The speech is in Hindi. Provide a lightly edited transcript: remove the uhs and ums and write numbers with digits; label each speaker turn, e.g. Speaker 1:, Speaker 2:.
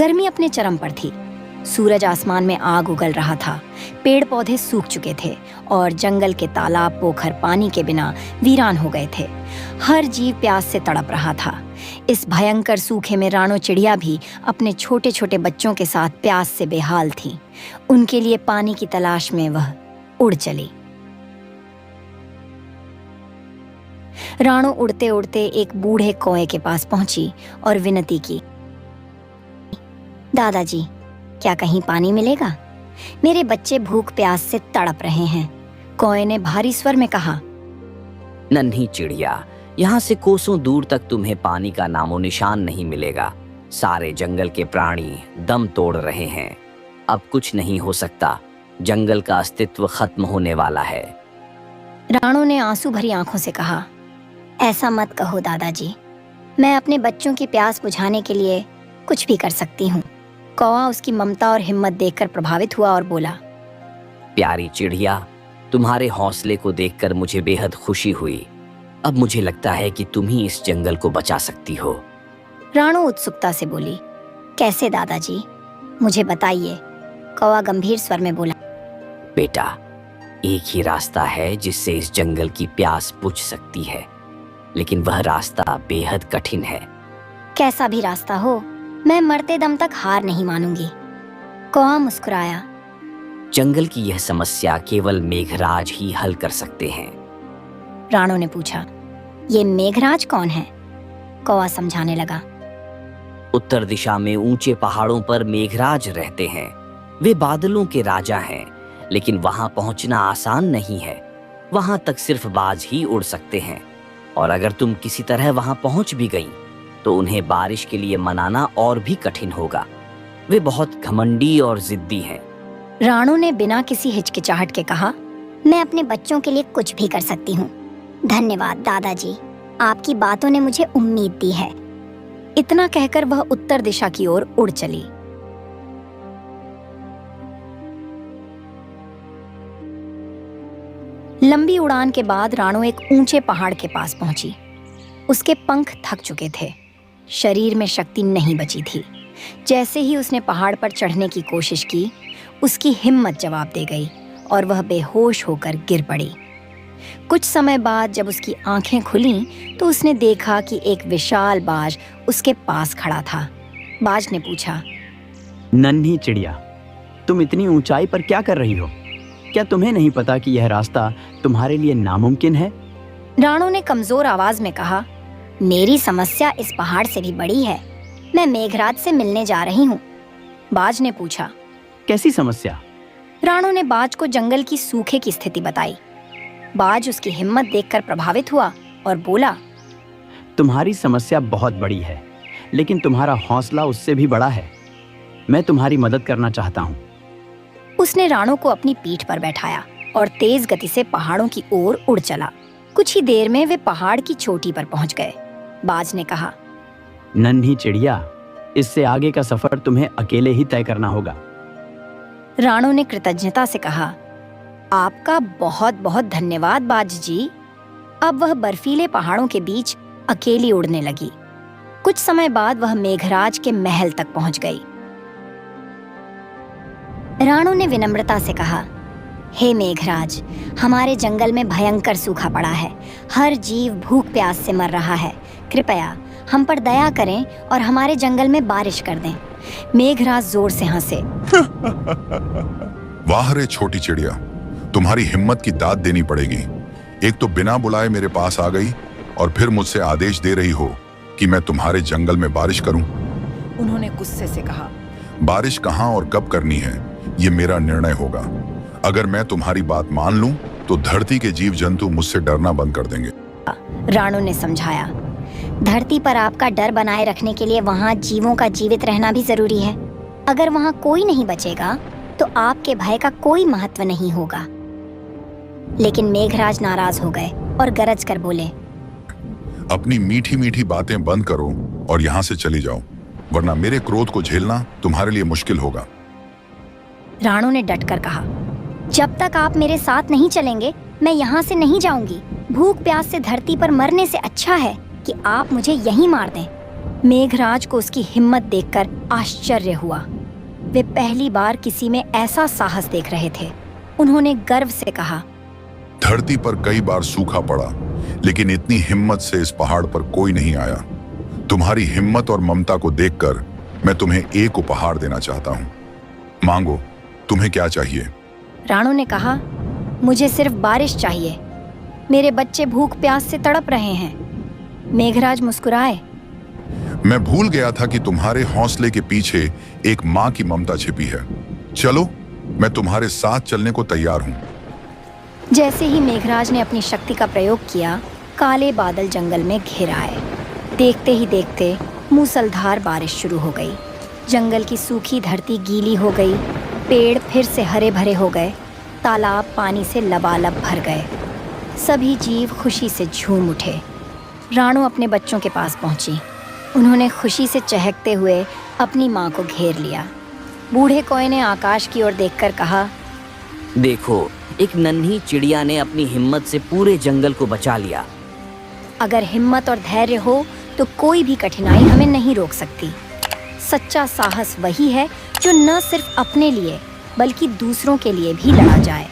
Speaker 1: गर्मी अपने चरम पर थी। सूरज आसमान में आग उगल रहा था, पेड़ पौधे सूख चुके थे और जंगल के तालाब पोखर पानी के बिना वीरान हो गए थे। हर जीव प्यास से तड़प रहा था। इस भयंकर सूखे में राणो चिड़िया भी अपने छोटे छोटे बच्चों के साथ प्यास से बेहाल थी। उनके लिए पानी की तलाश में वह उड़ चली। राणो उड़ते उड़ते एक बूढ़े कौए के पास पहुंची और विनती की, दादाजी, क्या कहीं पानी मिलेगा? मेरे बच्चे भूख प्यास से तड़प रहे हैं। कौए ने भारी स्वर में कहा,
Speaker 2: नन्ही चिड़िया, यहाँ से कोसों दूर तक तुम्हें पानी का नामो निशान नहीं मिलेगा। सारे जंगल के प्राणी दम तोड़ रहे हैं। अब कुछ नहीं हो सकता। जंगल का अस्तित्व खत्म होने वाला है।
Speaker 1: राणो ने आंसू भरी आंखों से कहा, ऐसा मत कहो दादाजी, मैं अपने बच्चों की प्यास बुझाने के लिए कुछ भी कर सकती हूँ। कौवा उसकी ममता और हिम्मत देखकर प्रभावित हुआ और बोला,
Speaker 2: प्यारी चिड़िया, तुम्हारे हौसले को देखकर मुझे बेहद खुशी हुई। अब मुझे लगता है कि तुम ही इस जंगल को बचा सकती हो।
Speaker 1: राणो उत्सुकता से बोली, कैसे दादाजी, मुझे बताइए। कौवा गंभीर स्वर में बोला,
Speaker 2: बेटा, एक ही रास्ता है जिससे इस जंगल की प्यास बुझ सकती है, लेकिन वह रास्ता बेहद कठिन है।
Speaker 1: कैसा भी रास्ता हो, मैं मरते दम तक हार नहीं मानूंगी। कौवा मुस्कुराया,
Speaker 2: जंगल की यह समस्या केवल मेघराज ही हल कर सकते हैं।
Speaker 1: राणो ने पूछा, ये मेघराज कौन है? कौवा समझाने लगा,
Speaker 2: उत्तर दिशा में ऊंचे पहाड़ों पर मेघराज रहते हैं। वे बादलों के राजा हैं, लेकिन वहां पहुंचना आसान नहीं है। वहां तक सिर्फ बाज ही उड़ सकते हैं, और अगर तुम किसी तरह वहां पहुंच भी गई तो उन्हें बारिश के लिए मनाना और भी कठिन होगा। वे बहुत घमंडी और जिद्दी हैं।
Speaker 1: राणो ने बिना किसी हिचकिचाहट के कहा, मैं अपने बच्चों के लिए कुछ भी कर सकती हूँ। धन्यवाद दादाजी, आपकी बातों ने मुझे उम्मीद दी है। इतना कहकर वह उत्तर दिशा की ओर उड़ चली। लंबी उड़ान के बाद राणो एक ऊंचे पहाड़ के पास पहुंची। उसके पंख थक चुके थे, शरीर में शक्ति नहीं बची थी। जैसे ही उसने पहाड़ पर चढ़ने की कोशिश की, उसकी हिम्मत जवाब दे गई और वह बेहोश होकर गिर पड़ी। कुछ समय बाद जब उसकी आंखें खुलीं, तो उसने देखा कि एक विशाल बाज उसके पास खड़ा था। बाज ने पूछा,
Speaker 3: नन्ही चिड़िया, तुम इतनी ऊंचाई पर क्या कर रही हो? क्या तुम्हें नहीं पता कि यह रास्ता तुम्हारे लिए नामुमकिन है?
Speaker 1: राणो ने कमजोर आवाज में कहा, मेरी समस्या इस पहाड़ से भी बड़ी है। मैं मेघराज से मिलने जा रही हूँ। बाज ने पूछा,
Speaker 3: कैसी समस्या?
Speaker 1: राणो ने बाज को जंगल की सूखे की स्थिति बताई। बाज उसकी हिम्मत देखकर प्रभावित हुआ और बोला,
Speaker 3: तुम्हारी समस्या बहुत बड़ी है, लेकिन तुम्हारा हौसला उससे भी बड़ा है। मैं तुम्हारी मदद करना चाहता हूँ।
Speaker 1: उसने राणो को अपनी पीठ पर बैठाया और तेज गति से पहाड़ों की ओर उड़ चला। कुछ ही देर में वे पहाड़ की चोटी पर पहुंच गए। बाज ने कहा,
Speaker 3: नन्ही चिड़िया, इससे आगे का सफर तुम्हें अकेले ही तय करना होगा।
Speaker 1: राणो ने कृतज्ञता से कहा, आपका बहुत बहुत धन्यवाद बाज जी। अब वह बर्फीले पहाड़ों के बीच अकेली उड़ने लगी। कुछ समय बाद वह मेघराज के महल तक पहुंच गई। राणो ने विनम्रता से कहा, हे मेघराज, हमारे जंगल में भयंकर सूखा पड़ा है। हर जीव भूख प्यास से मर रहा है। कृपया हम पर दया करें और हमारे जंगल में बारिश कर दें। मेघराज जोर से हंसे।
Speaker 4: वाह रे छोटी चिड़िया, तुम्हारी हिम्मत की दाद देनी पड़ेगी। एक तो बिना बुलाए मेरे पास आ गई और फिर मुझसे आदेश दे रही हो कि मैं तुम्हारे जंगल में बारिश करूं।
Speaker 5: उन्होंने गुस्से से कहा,
Speaker 4: बारिश कहां और कब करनी है, ये मेरा निर्णय होगा। अगर मैं तुम्हारी बात मान लूं तो धरती के जीव जंतु मुझसे डरना बंद कर देंगे।
Speaker 1: राणो ने समझाया, धरती पर आपका डर बनाए रखने के लिए वहाँ जीवों का जीवित रहना भी जरूरी है। अगर वहाँ कोई नहीं बचेगा तो आपके भय का कोई महत्व नहीं होगा। लेकिन मेघराज नाराज हो गए और गरज कर बोले,
Speaker 4: अपनी मीठी मीठी बातें बंद करो और यहाँ से चली जाओ, वरना मेरे क्रोध को झेलना तुम्हारे लिए मुश्किल होगा।
Speaker 1: राणो ने डटकर कहा, जब तक आप मेरे साथ नहीं चलेंगे मैं यहाँ से नहीं जाऊंगी। भूख प्यास से धरती पर मरने से अच्छा है कि आप मुझे यहीं मार दें। मेघराज को उसकी हिम्मत देखकर आश्चर्य हुआ। वे पहली बार किसी में ऐसा साहस देख रहे थे। उन्होंने गर्व से कहा,
Speaker 4: धरती पर कई बार सूखा पड़ा, लेकिन इतनी हिम्मत से इस पहाड़ पर कोई नहीं आया। तुम्हारी हिम्मत और ममता को देखकर मैं तुम्हें एक उपहार देना चाहता हूँ। मांगो, तुम्हें क्या चाहिए?
Speaker 1: राणो ने कहा, मुझे सिर्फ बारिश चाहिए। मेरे बच्चे भूख प्यास से तड़प रहे हैं। मेघराज मुस्कुराए।
Speaker 4: मैं भूल गया था कि तुम्हारे हौसले के पीछे एक माँ की ममता छिपी है। चलो, मैं तुम्हारे साथ चलने को तैयार हूँ।
Speaker 1: जैसे ही मेघराज ने अपनी शक्ति का प्रयोग किया, काले बादल जंगल में घिर आए। देखते ही देखते मूसलधार बारिश शुरू हो गई। जंगल की सूखी धरती गीली हो गई, पेड़ फिर से हरे भरे हो गए, तालाब पानी से लबालब भर गए। सभी जीव खुशी से झूम उठे। राणो अपने बच्चों के पास पहुंची। उन्होंने खुशी से चहकते हुए अपनी माँ को घेर लिया। बूढ़े कौए ने आकाश की ओर देखकर कहा,
Speaker 2: देखो, एक नन्ही चिड़िया ने अपनी हिम्मत से पूरे जंगल को बचा लिया।
Speaker 1: अगर हिम्मत और धैर्य हो तो कोई भी कठिनाई हमें नहीं रोक सकती। सच्चा साहस वही है जो न सिर्फ अपने लिए बल्कि दूसरों के लिए भी लड़ा जाए।